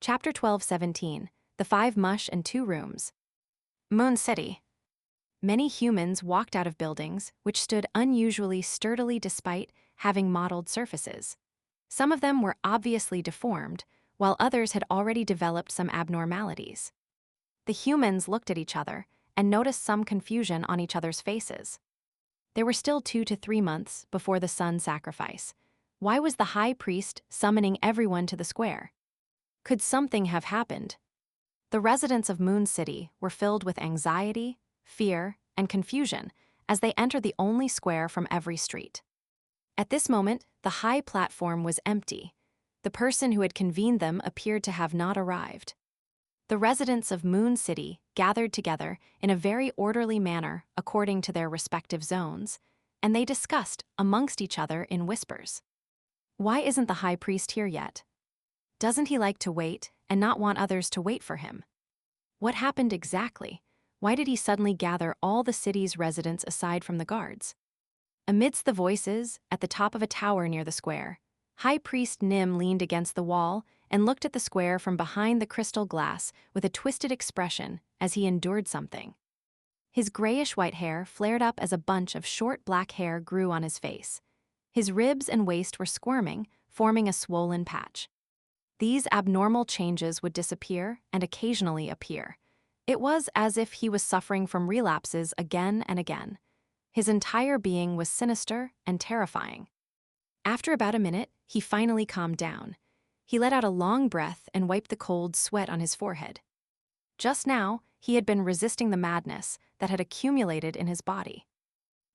Chapter 12:17, The Five Mush and Two Rooms. Moon City. Many humans walked out of buildings, which stood unusually sturdily despite having mottled surfaces. Some of them were obviously deformed, while others had already developed some abnormalities. The humans looked at each other and noticed some confusion on each other's faces. There were still 2 to 3 months before the sun sacrifice. Why was the high priest summoning everyone to the square? Could something have happened? The residents of Moon City were filled with anxiety, fear, and confusion as they entered the only square from every street. At this moment, the high platform was empty. The person who had convened them appeared to have not arrived. The residents of Moon City gathered together in a very orderly manner according to their respective zones, and they discussed amongst each other in whispers. Why isn't the high priest here yet? Doesn't he like to wait and not want others to wait for him? What happened exactly? Why did he suddenly gather all the city's residents aside from the guards? Amidst the voices, at the top of a tower near the square, High Priest Nim leaned against the wall and looked at the square from behind the crystal glass with a twisted expression as he endured something. His grayish-white hair flared up as a bunch of short black hair grew on his face. His ribs and waist were squirming, forming a swollen patch. These abnormal changes would disappear and occasionally appear. It was as if he was suffering from relapses again and again. His entire being was sinister and terrifying. After about a minute, he finally calmed down. He let out a long breath and wiped the cold sweat on his forehead. Just now, he had been resisting the madness that had accumulated in his body.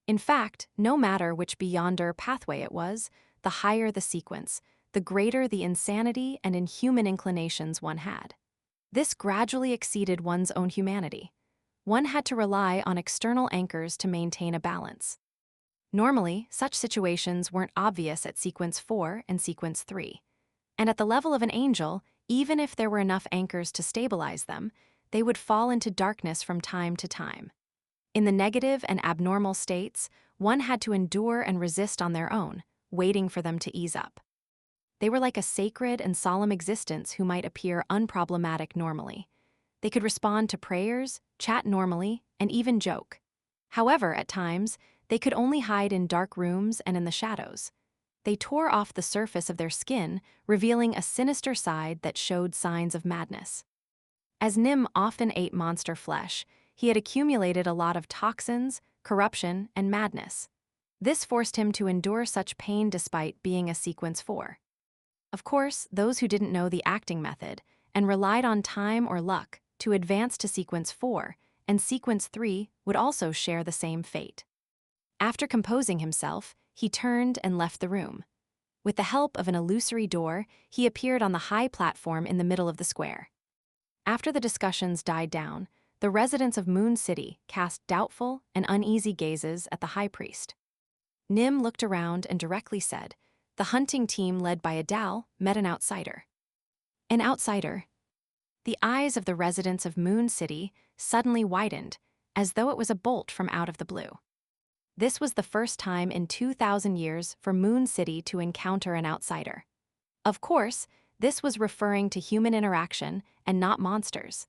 In fact, no matter which beyonder pathway it was, the higher the sequence, the greater the insanity and inhuman inclinations one had. This gradually exceeded one's own humanity. One had to rely on external anchors to maintain a balance. Normally, such situations weren't obvious at sequence 4 and sequence 3. And at the level of an angel, even if there were enough anchors to stabilize them, they would fall into darkness from time to time. In the negative and abnormal states, one had to endure and resist on their own, waiting for them to ease up. They were like a sacred and solemn existence who might appear unproblematic normally. They could respond to prayers, chat normally, and even joke. However, at times, they could only hide in dark rooms and in the shadows. They tore off the surface of their skin, revealing a sinister side that showed signs of madness. As Nim often ate monster flesh, he had accumulated a lot of toxins, corruption, and madness. This forced him to endure such pain despite being a sequence 4. Of course, those who didn't know the acting method and relied on time or luck to advance to sequence 4 and sequence 3 would also share the same fate. After composing himself, he turned and left the room. With the help of an illusory door, he appeared on the high platform in the middle of the square. After the discussions died down, the residents of Moon City cast doubtful and uneasy gazes at the high priest. Nim looked around and directly said, "The hunting team led by Adal met an outsider." An outsider? The eyes of the residents of Moon City suddenly widened, as though it was a bolt from out of the blue. This was the first time in 2,000 years for Moon City to encounter an outsider. Of course, this was referring to human interaction and not monsters.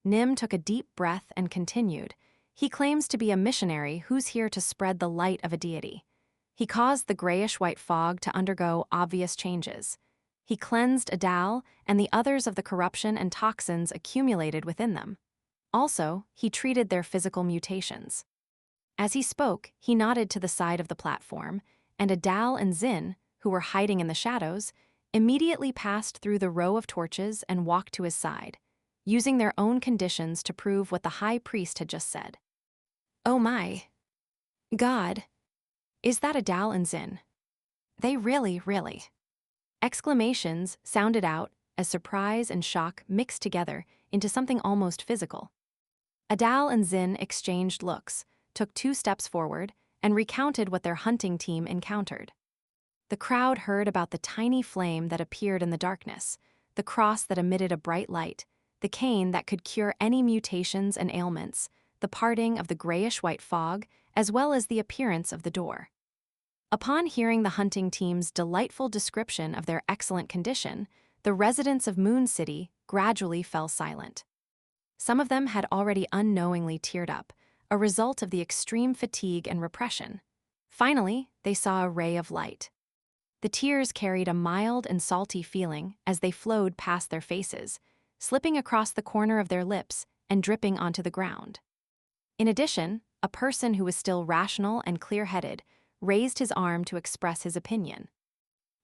Nim took a deep breath and continued. He claims to be a missionary who's here to spread the light of a deity. He caused the grayish-white fog to undergo obvious changes. He cleansed Adal and the others of the corruption and toxins accumulated within them. Also, he treated their physical mutations. As he spoke, he nodded to the side of the platform, and Adal and Zin, who were hiding in the shadows, immediately passed through the row of torches and walked to his side, using their own conditions to prove what the high priest had just said. "Oh my God! Is that Adal and Zin? They really..." Exclamations sounded out as surprise and shock mixed together into something almost physical. Adal and Zin exchanged looks, took 2 steps forward, and recounted what their hunting team encountered. The crowd heard about the tiny flame that appeared in the darkness, the cross that emitted a bright light, the cane that could cure any mutations and ailments, the parting of the grayish-white fog, as well as the appearance of the door. Upon hearing the hunting team's delightful description of their excellent condition, the residents of Moon City gradually fell silent. Some of them had already unknowingly teared up, a result of the extreme fatigue and repression. Finally, they saw a ray of light. The tears carried a mild and salty feeling as they flowed past their faces, slipping across the corner of their lips and dripping onto the ground. In addition, a person who was still rational and clear-headed raised his arm to express his opinion.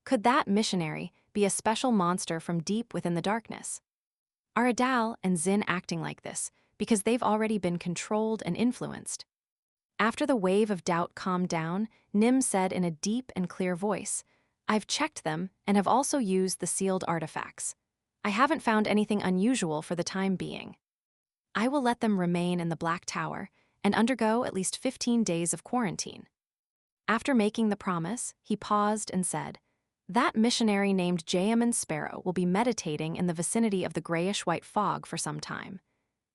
Could that missionary be a special monster from deep within the darkness? Are Adal and Zin acting like this because they've already been controlled and influenced? After the wave of doubt calmed down, Nim said in a deep and clear voice, "I've checked them and have also used the sealed artifacts. I haven't found anything unusual for the time being. I will let them remain in the Black Tower and undergo at least 15 days of quarantine." After making the promise, he paused and said, "That missionary named Jayaman Sparrow will be meditating in the vicinity of the grayish-white fog for some time.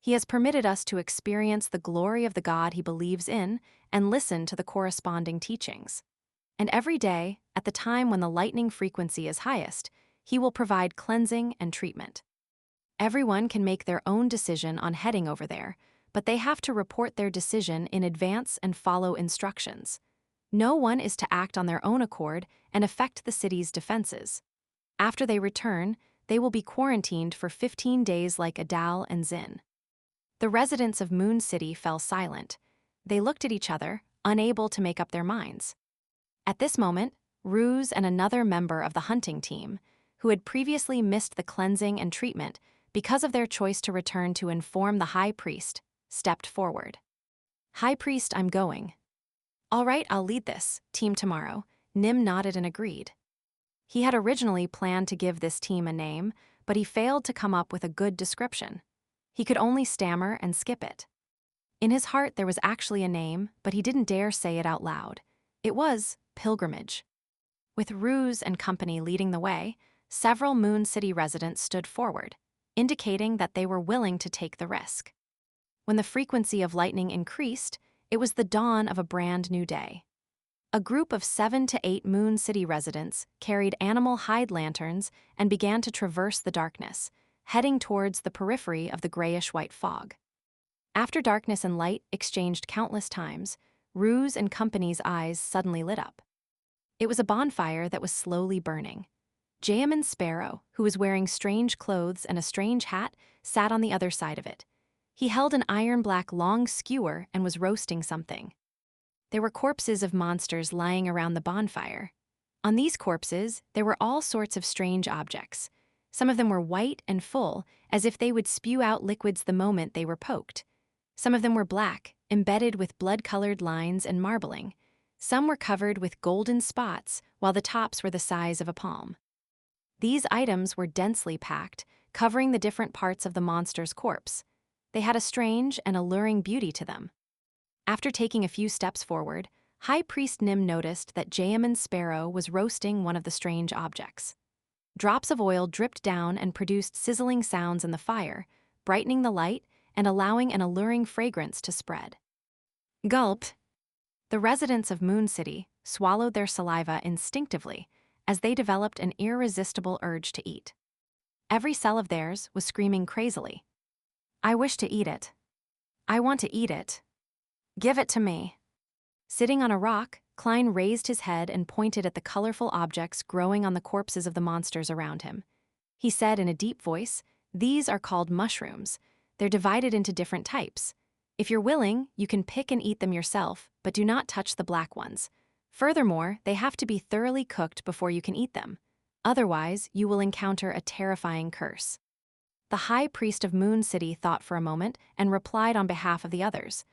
He has permitted us to experience the glory of the God he believes in and listen to the corresponding teachings. And every day, at the time when the lightning frequency is highest, he will provide cleansing and treatment. Everyone can make their own decision on heading over there, but they have to report their decision in advance and follow instructions. No one is to act on their own accord and affect the city's defenses. After they return, they will be quarantined for 15 days like Adal and Zin." The residents of Moon City fell silent. They looked at each other, unable to make up their minds. At this moment, Ruse and another member of the hunting team, who had previously missed the cleansing and treatment because of their choice to return to inform the High Priest, stepped forward. "High Priest, I'm going." "All right, I'll lead this team tomorrow." Nim nodded and agreed. He had originally planned to give this team a name, but he failed to come up with a good description. He could only stammer and skip it. In his heart there was actually a name, but he didn't dare say it out loud. It was Pilgrimage. With Ruse and company leading the way, several Moon City residents stood forward, indicating that they were willing to take the risk. When the frequency of lightning increased, it was the dawn of a brand new day. A group of 7 to 8 Moon City residents carried animal hide lanterns and began to traverse the darkness, heading towards the periphery of the grayish-white fog. After darkness and light exchanged countless times, Ruse and company's eyes suddenly lit up. It was a bonfire that was slowly burning. Jayaman Sparrow, who was wearing strange clothes and a strange hat, sat on the other side of it. He held an iron-black long skewer and was roasting something. There were corpses of monsters lying around the bonfire. On these corpses, there were all sorts of strange objects. Some of them were white and full, as if they would spew out liquids the moment they were poked. Some of them were black, embedded with blood-colored lines and marbling. Some were covered with golden spots, while the tops were the size of a palm. These items were densely packed, covering the different parts of the monster's corpse. They had a strange and alluring beauty to them. After taking a few steps forward, High Priest Nim noticed that Jayaman Sparrow was roasting one of the strange objects. Drops of oil dripped down and produced sizzling sounds in the fire, brightening the light and allowing an alluring fragrance to spread. Gulp! The residents of Moon City swallowed their saliva instinctively as they developed an irresistible urge to eat. Every cell of theirs was screaming crazily. "I wish to eat it. I want to eat it. Give it to me." Sitting on a rock, Klein raised his head and pointed at the colorful objects growing on the corpses of the monsters around him. He said in a deep voice, "These are called mushrooms. They're divided into different types. If you're willing, you can pick and eat them yourself, but do not touch the black ones. Furthermore, they have to be thoroughly cooked before you can eat them. Otherwise, you will encounter a terrifying curse." The High Priest of Moon City thought for a moment and replied on behalf of the others,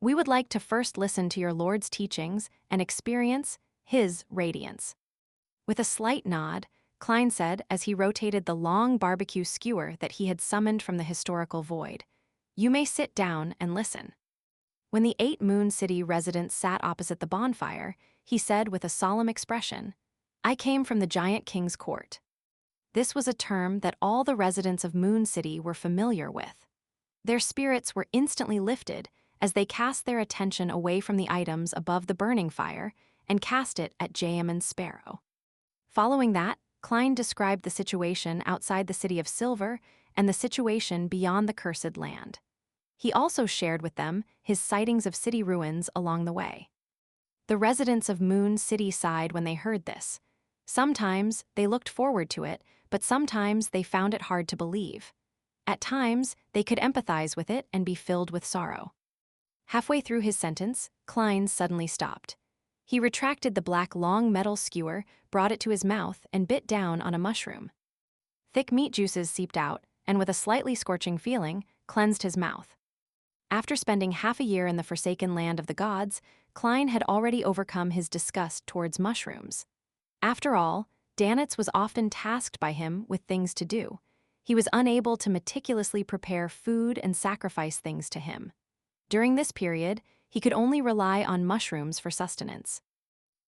"We would like to first listen to your Lord's teachings and experience his radiance." With a slight nod, Klein said as he rotated the long barbecue skewer that he had summoned from the historical void, "You may sit down and listen." When the 8 Moon City residents sat opposite the bonfire, he said with a solemn expression, "I came from the Giant King's court." This was a term that all the residents of Moon City were familiar with. Their spirits were instantly lifted as they cast their attention away from the items above the burning fire and cast it at Jayaman Sparrow. Following that, Klein described the situation outside the City of Silver and the situation beyond the Cursed Land. He also shared with them his sightings of city ruins along the way. The residents of Moon City sighed when they heard this. Sometimes they looked forward to it, but sometimes they found it hard to believe. At times, they could empathize with it and be filled with sorrow. Halfway through his sentence, Klein suddenly stopped. He retracted the black long metal skewer, brought it to his mouth, and bit down on a mushroom. Thick meat juices seeped out, and with a slightly scorching feeling, cleansed his mouth. After spending half a year in the forsaken land of the gods, Klein had already overcome his disgust towards mushrooms. After all, Danitz was often tasked by him with things to do. He was unable to meticulously prepare food and sacrifice things to him. During this period, he could only rely on mushrooms for sustenance.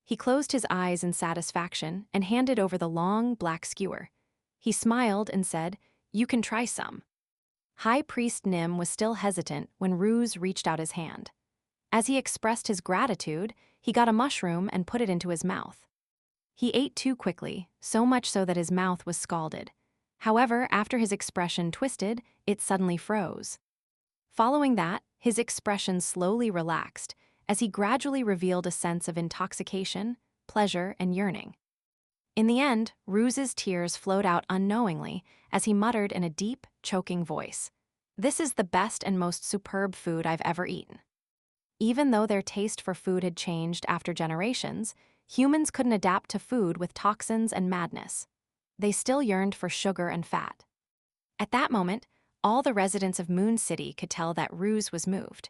He closed his eyes in satisfaction and handed over the long, black skewer. He smiled and said, "You can try some." High Priest Nim was still hesitant when Ruse reached out his hand. As he expressed his gratitude, he got a mushroom and put it into his mouth. He ate too quickly, so much so that his mouth was scalded. However, after his expression twisted, it suddenly froze. Following that, his expression slowly relaxed, as he gradually revealed a sense of intoxication, pleasure, and yearning. In the end, Ruse's tears flowed out unknowingly as he muttered in a deep, choking voice, "This is the best and most superb food I've ever eaten." Even though their taste for food had changed after generations, humans couldn't adapt to food with toxins and madness. They still yearned for sugar and fat. At that moment, all the residents of Moon City could tell that Ruse was moved.